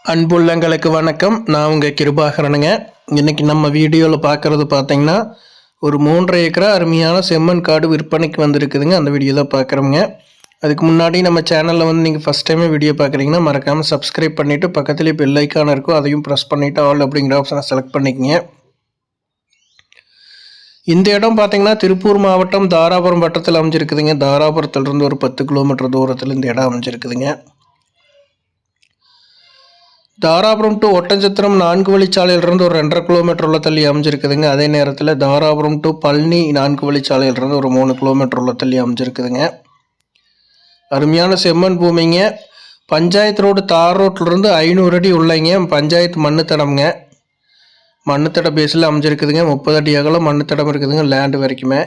அன்புள்ளங்களுக்கு வணக்கம். நான் உங்கள் கிருபாகரனுங்க. இன்றைக்கி நம்ம வீடியோவில் பார்க்குறது பார்த்தீங்கன்னா ஒரு 3.5 ஏக்கரா அருமையான செம்மண் காடு விற்பனைக்கு வந்திருக்குதுங்க. அந்த வீடியோ தான் பார்க்குறோங்க. அதுக்கு முன்னாடி நம்ம சேனலில் வந்து நீங்கள் ஃபஸ்ட் டைமே வீடியோ பார்க்குறீங்கன்னா மறக்காமல் சப்ஸ்கிரைப் பண்ணிவிட்டு பக்கத்துலேயே பெல் ஐக்கான் இருக்கும், அதையும் ப்ரெஸ் பண்ணிவிட்டு ஆல் அப்படிங்கிற ஆப்ஷனை செலக்ட் பண்ணிக்கங்க. இந்த இடம் பார்த்தீங்கன்னா திருப்பூர் மாவட்டம் தாராபுரம் வட்டத்தில் அமைஞ்சிருக்குதுங்க. தாராபுரத்துலேருந்து ஒரு 10 கிலோமீட்டர் தூரத்தில் இந்த இடம் அமைஞ்சிருக்குதுங்க. தாராபுரம் டு ஒட்டஞ்சத்திரம் 4 வழிச்சாலையிலிருந்து ஒரு 2.5 கிலோமீட்டர் உள்ள தள்ளி அமைஞ்சிருக்குதுங்க. அதே நேரத்தில் தாராபுரம் டு பழனி 4 வழிச்சாலையிலிருந்து ஒரு 3 கிலோமீட்டர் உள்ள தள்ளி அமைஞ்சிருக்குதுங்க. அருமையான செம்மண் பூமிங்க. பஞ்சாயத்து ரோடு தார் ரோட்லேருந்து 500 அடி உள்ளைங்க. பஞ்சாயத்து மண்ணுத்தடம்ங்க. மண்ணுத்தட பேஸில் அமைஞ்சிருக்குதுங்க. 30 அடி அகலம் மண்ணுத்தடம் இருக்குதுங்க. லேண்டு வரைக்குமே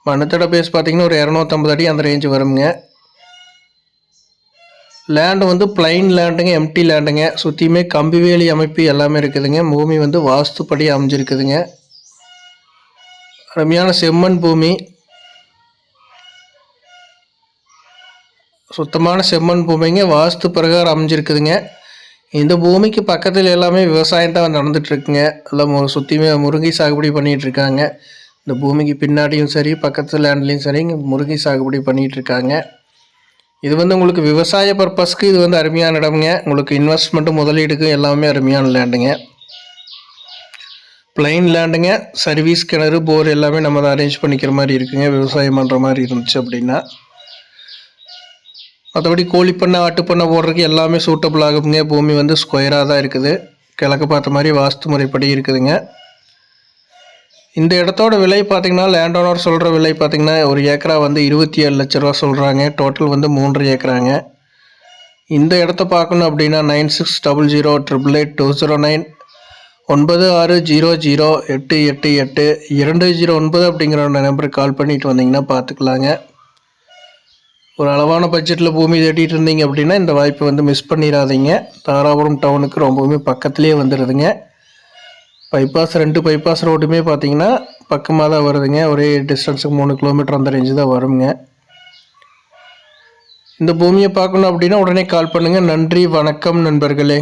மண்ணுத்தட பேஸ் பார்த்திங்கன்னா ஒரு 250 அடி அந்த ரேஞ்சு வருங்க. லேண்டு வந்து பிளைன் லேண்டுங்க, எம்டி லேண்டுங்க. சுற்றியுமே கம்பி வேலி அமைப்பு எல்லாமே இருக்குதுங்க. பூமி வந்து வாஸ்துப்படி அமைஞ்சிருக்குதுங்க. அருமையான செம்மண் பூமி, சுத்தமான செம்மண் பூமிங்க. வாஸ்து பிரகாரம் அமைஞ்சிருக்குதுங்க. இந்த பூமிக்கு பக்கத்தில் எல்லாமே விவசாயம் தான் நடந்துகிட்ருக்குங்க. எல்லாம் சுற்றியுமே முருங்கை சாகுபடி பண்ணிகிட்ருக்காங்க. இந்த பூமிக்கு பின்னாடியும் சரி பக்கத்து லேண்ட்லேயும் சரி இங்கே முருங்கை சாகுபடி பண்ணிகிட்ருக்காங்க. இது வந்து உங்களுக்கு விவசாய பர்பஸ்க்கு இது வந்து அருமையான இடம்ங்க. உங்களுக்கு இன்வெஸ்ட்மெண்ட்டு முதலீடுக்கு எல்லாமே அருமையான லேண்டுங்க. பிளைன் லேண்டுங்க. சர்வீஸ் கிணறு போர் எல்லாமே நம்ம தான் அரேஞ்ச் பண்ணிக்கிற மாதிரி இருக்குங்க. விவசாயம் பண்ணுற மாதிரி இருந்துச்சு அப்படின்னா. மற்றபடி கோழிப்பண்ணை ஆட்டுப்பண்ணை போடுறதுக்கு எல்லாமே சூட்டபிள் ஆகுங்க. பூமி வந்து ஸ்கொயராக தான் இருக்குது. கிழக்கு பார்த்த மாதிரி வாஸ்து முறைப்படி இருக்குதுங்க. இந்த இடத்தோட விலை பார்த்திங்கன்னா லேண்ட் ஓனர் சொல்கிற விலை பார்த்திங்கன்னா ஒரு ஏக்கரா வந்து 27 லட்ச ரூபா சொல்கிறாங்க. டோட்டல் வந்து 3.5 ஏக்கராங்க. இந்த இடத்த பார்க்கணும் அப்படின்னா 9600888209 9600888209 அப்படிங்கிற நம்பருக்கு கால் பண்ணிட்டு வந்தீங்கன்னா பார்த்துக்கலாங்க. ஒரு அளவான பட்ஜெட்டில் பூமி தேடிட்டு இருந்தீங்க அப்படின்னா இந்த வாய்ப்பை வந்து மிஸ் பண்ணிடாதீங்க. தாராபுரம் டவுனுக்கு ரொம்பவுமே பக்கத்துலேயே வந்துடுதுங்க. பைபாஸ் 2 பைபாஸ் ரோடுமே பார்த்தீங்கன்னா பக்கமாக தான் வருதுங்க. ஒரே டிஸ்டன்ஸுக்கு 3 கிலோமீட்டர் அந்த ரேஞ்சு தான் வருங்க. இந்த பூமியை பார்க்கணும் அப்படின்னா உடனே கால் பண்ணுங்கள். நன்றி, வணக்கம் நண்பர்களே.